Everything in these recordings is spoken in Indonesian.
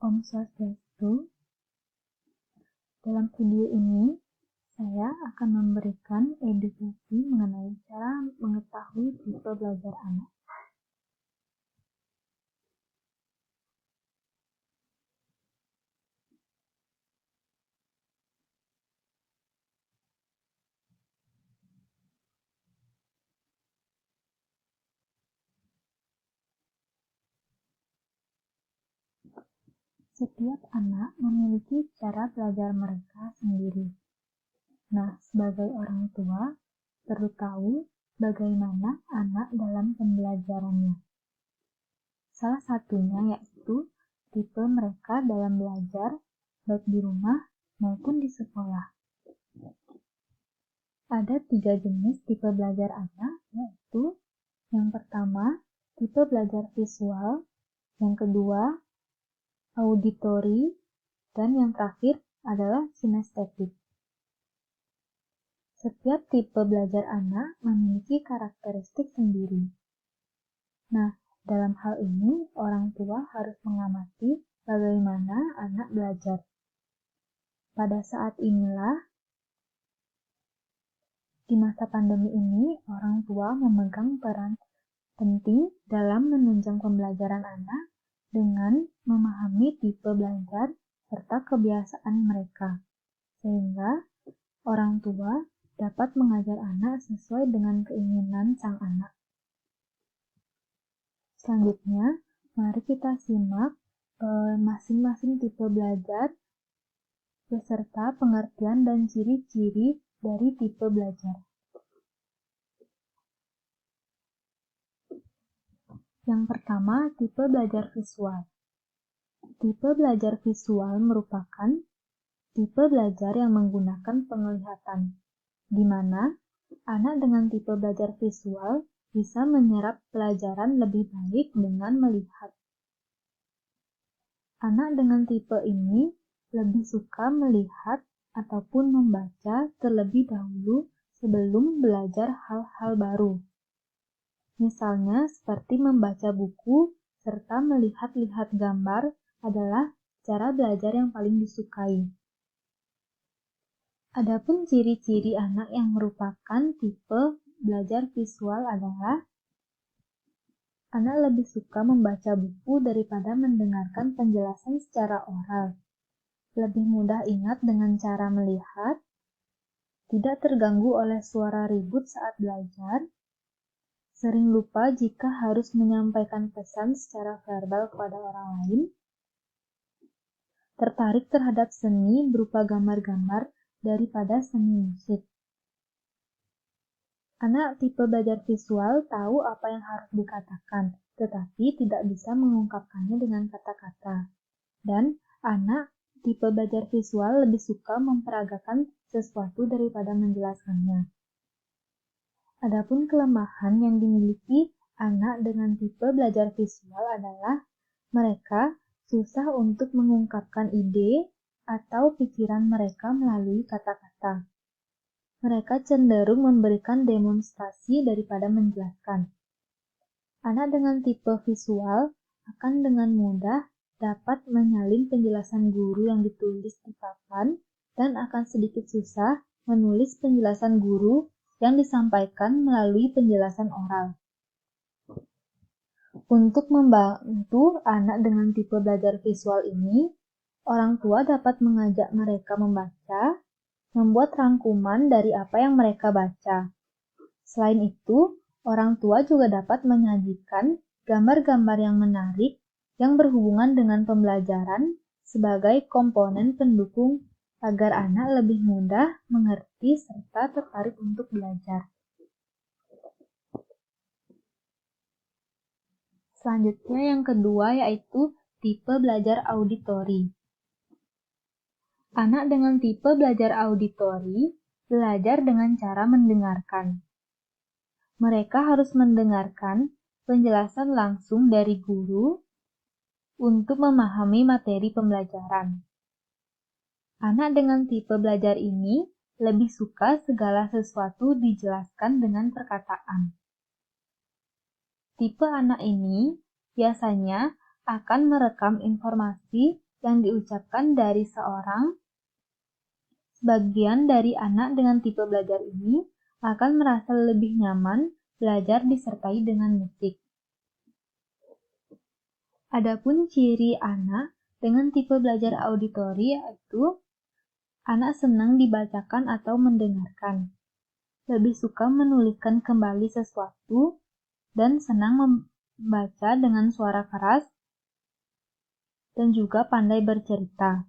Om Swastiastu. Dalam video ini, saya akan memberikan edukasi mengenai cara mengetahui tipe belajar anak. Setiap anak memiliki cara belajar mereka sendiri. Nah, sebagai orang tua, perlu tahu bagaimana anak dalam pembelajarannya. Salah satunya yaitu tipe mereka dalam belajar, baik di rumah maupun di sekolah. Ada 3 jenis tipe belajar anak, yaitu yang pertama, tipe belajar visual, yang kedua, auditory, dan yang terakhir adalah kinestetik. Setiap tipe belajar anak memiliki karakteristik sendiri. Nah, dalam hal ini, orang tua harus mengamati bagaimana anak belajar. Pada saat inilah, di masa pandemi ini, orang tua memegang peran penting dalam menunjang pembelajaran anak dengan memahami tipe belajar serta kebiasaan mereka, sehingga orang tua dapat mengajar anak sesuai dengan keinginan sang anak. Selanjutnya, mari kita simak masing-masing tipe belajar beserta pengertian dan ciri-ciri dari tipe belajar. Yang pertama, tipe belajar visual. Tipe belajar visual merupakan tipe belajar yang menggunakan penglihatan, di mana anak dengan tipe belajar visual bisa menyerap pelajaran lebih baik dengan melihat. Anak dengan tipe ini lebih suka melihat ataupun membaca terlebih dahulu sebelum belajar hal-hal baru. Misalnya seperti membaca buku serta melihat-lihat gambar adalah cara belajar yang paling disukai. Adapun ciri-ciri anak yang merupakan tipe belajar visual adalah anak lebih suka membaca buku daripada mendengarkan penjelasan secara oral. Lebih mudah ingat dengan cara melihat, tidak terganggu oleh suara ribut saat belajar, sering lupa jika harus menyampaikan pesan secara verbal kepada orang lain, tertarik terhadap seni berupa gambar-gambar daripada seni musik. Anak tipe belajar visual tahu apa yang harus dikatakan, tetapi tidak bisa mengungkapkannya dengan kata-kata. Dan anak tipe belajar visual lebih suka memperagakan sesuatu daripada menjelaskannya. Adapun kelemahan yang dimiliki anak dengan tipe belajar visual adalah mereka susah untuk mengungkapkan ide atau pikiran mereka melalui kata-kata. Mereka cenderung memberikan demonstrasi daripada menjelaskan. Anak dengan tipe visual akan dengan mudah dapat menyalin penjelasan guru yang ditulis di papan dan akan sedikit susah menulis penjelasan guru yang disampaikan melalui penjelasan oral. Untuk membantu anak dengan tipe belajar visual ini, orang tua dapat mengajak mereka membaca, membuat rangkuman dari apa yang mereka baca. Selain itu, orang tua juga dapat menyajikan gambar-gambar yang menarik yang berhubungan dengan pembelajaran sebagai komponen pendukung agar anak lebih mudah mengerti serta tertarik untuk belajar. Selanjutnya yang kedua yaitu tipe belajar auditory. Anak dengan tipe belajar auditory belajar dengan cara mendengarkan. Mereka harus mendengarkan penjelasan langsung dari guru untuk memahami materi pembelajaran. Anak dengan tipe belajar ini lebih suka segala sesuatu dijelaskan dengan perkataan. Tipe anak ini biasanya akan merekam informasi yang diucapkan dari seorang. Sebagian dari anak dengan tipe belajar ini akan merasa lebih nyaman belajar disertai dengan musik. Adapun ciri anak dengan tipe belajar auditori yaitu anak senang dibacakan atau mendengarkan, lebih suka menuliskan kembali sesuatu, dan senang membaca dengan suara keras, dan juga pandai bercerita.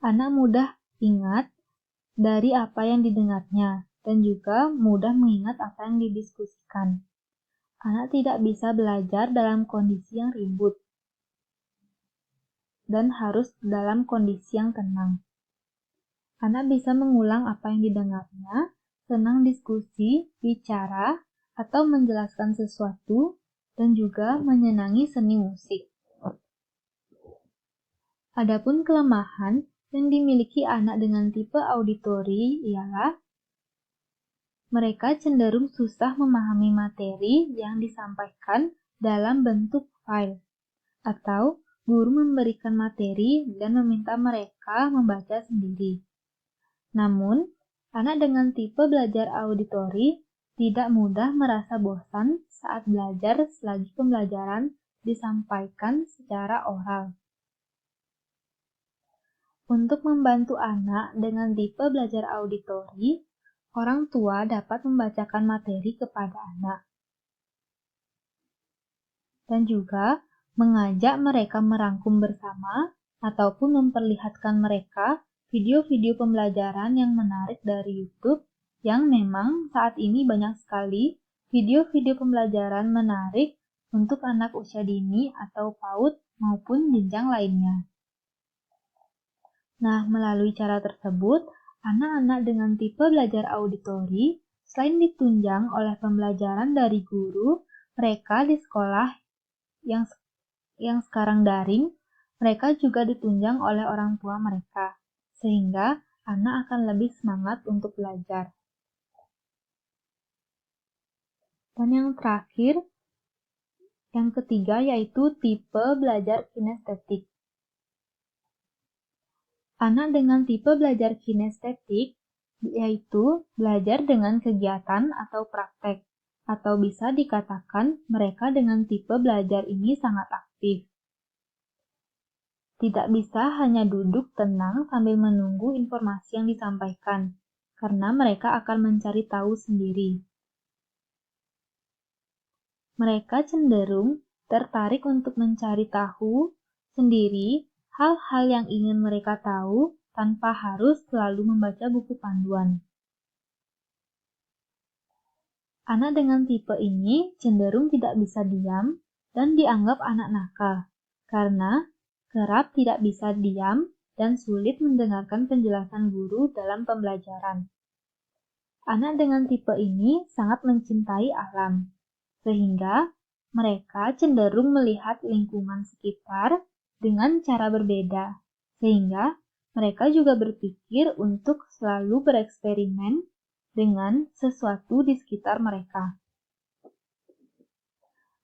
Anak mudah ingat dari apa yang didengarnya, dan juga mudah mengingat apa yang didiskusikan. Anak tidak bisa belajar dalam kondisi yang ribut, dan harus dalam kondisi yang tenang. Anak bisa mengulang apa yang didengarnya, senang diskusi, bicara, atau menjelaskan sesuatu, dan juga menyenangi seni musik. Adapun kelemahan yang dimiliki anak dengan tipe auditori ialah mereka cenderung susah memahami materi yang disampaikan dalam bentuk file, atau guru memberikan materi dan meminta mereka membaca sendiri. Namun, anak dengan tipe belajar auditori tidak mudah merasa bosan saat belajar selagi pembelajaran disampaikan secara oral. Untuk membantu anak dengan tipe belajar auditori, orang tua dapat membacakan materi kepada anak dan juga mengajak mereka merangkum bersama ataupun memperlihatkan mereka video-video pembelajaran yang menarik dari YouTube yang memang saat ini banyak sekali video-video pembelajaran menarik untuk anak usia dini atau PAUD maupun jenjang lainnya. Nah, melalui cara tersebut, anak-anak dengan tipe belajar auditori, selain ditunjang oleh pembelajaran dari guru, mereka di sekolah yang sekarang daring, mereka juga ditunjang oleh orang tua mereka, sehingga anak akan lebih semangat untuk belajar. Dan yang terakhir, yang ketiga yaitu tipe belajar kinestetik. Anak dengan tipe belajar kinestetik yaitu belajar dengan kegiatan atau praktek, atau bisa dikatakan mereka dengan tipe belajar ini sangat aktif. Tidak bisa hanya duduk tenang sambil menunggu informasi yang disampaikan, karena mereka akan mencari tahu sendiri. Mereka cenderung tertarik untuk mencari tahu sendiri hal-hal yang ingin mereka tahu tanpa harus selalu membaca buku panduan. Anak dengan tipe ini cenderung tidak bisa diam dan dianggap anak nakal, karena kerap tidak bisa diam dan sulit mendengarkan penjelasan guru dalam pembelajaran. Anak dengan tipe ini sangat mencintai alam, sehingga mereka cenderung melihat lingkungan sekitar dengan cara berbeda, sehingga mereka juga berpikir untuk selalu bereksperimen dengan sesuatu di sekitar mereka.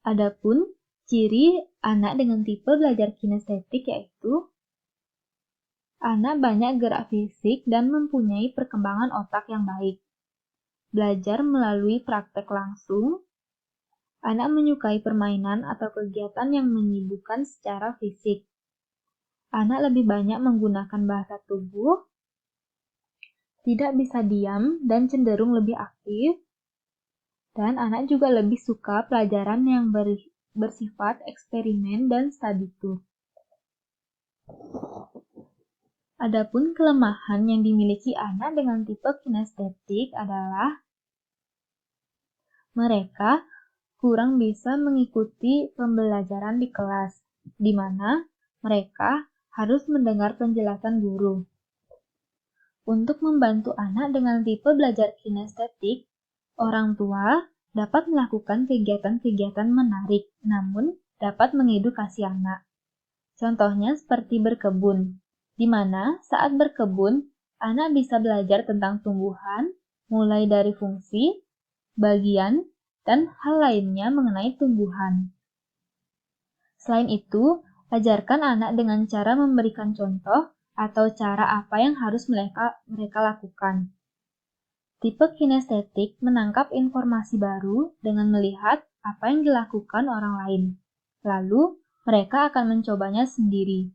Adapun ciri anak dengan tipe belajar kinestetik yaitu anak banyak gerak fisik dan mempunyai perkembangan otak yang baik. Belajar melalui praktek langsung. Anak menyukai permainan atau kegiatan yang menyibukkan secara fisik. Anak lebih banyak menggunakan bahasa tubuh, tidak bisa diam dan cenderung lebih aktif, dan anak juga lebih suka pelajaran yang bersifat eksperimen dan study tour. Adapun kelemahan yang dimiliki anak dengan tipe kinestetik adalah mereka kurang bisa mengikuti pembelajaran di kelas, di mana mereka harus mendengar penjelasan guru. Untuk membantu anak dengan tipe belajar kinestetik, orang tua dapat melakukan kegiatan-kegiatan menarik, namun dapat mengedukasi anak. Contohnya seperti berkebun, di mana saat berkebun, anak bisa belajar tentang tumbuhan, mulai dari fungsi, bagian, dan hal lainnya mengenai tumbuhan. Selain itu, Ajarkan anak dengan cara memberikan contoh atau cara apa yang harus mereka lakukan. Tipe kinestetik menangkap informasi baru dengan melihat apa yang dilakukan orang lain. Lalu, mereka akan mencobanya sendiri.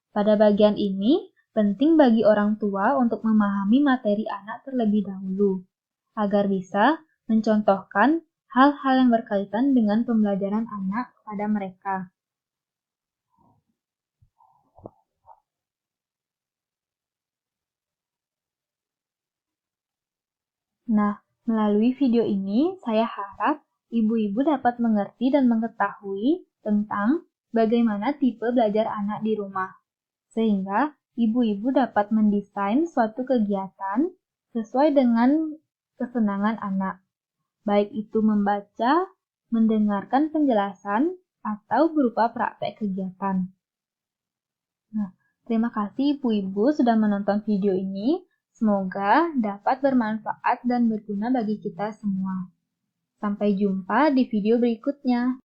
Pada bagian ini, penting bagi orang tua untuk memahami materi anak terlebih dahulu, agar bisa mencontohkan hal-hal yang berkaitan dengan pembelajaran anak pada mereka. Nah, melalui video ini, saya harap ibu-ibu dapat mengerti dan mengetahui tentang bagaimana tipe belajar anak di rumah, sehingga ibu-ibu dapat mendesain suatu kegiatan sesuai dengan kesenangan anak, baik itu membaca, mendengarkan penjelasan, atau berupa praktek kegiatan. Nah, terima kasih ibu-ibu sudah menonton video ini. Semoga dapat bermanfaat dan berguna bagi kita semua. Sampai jumpa di video berikutnya.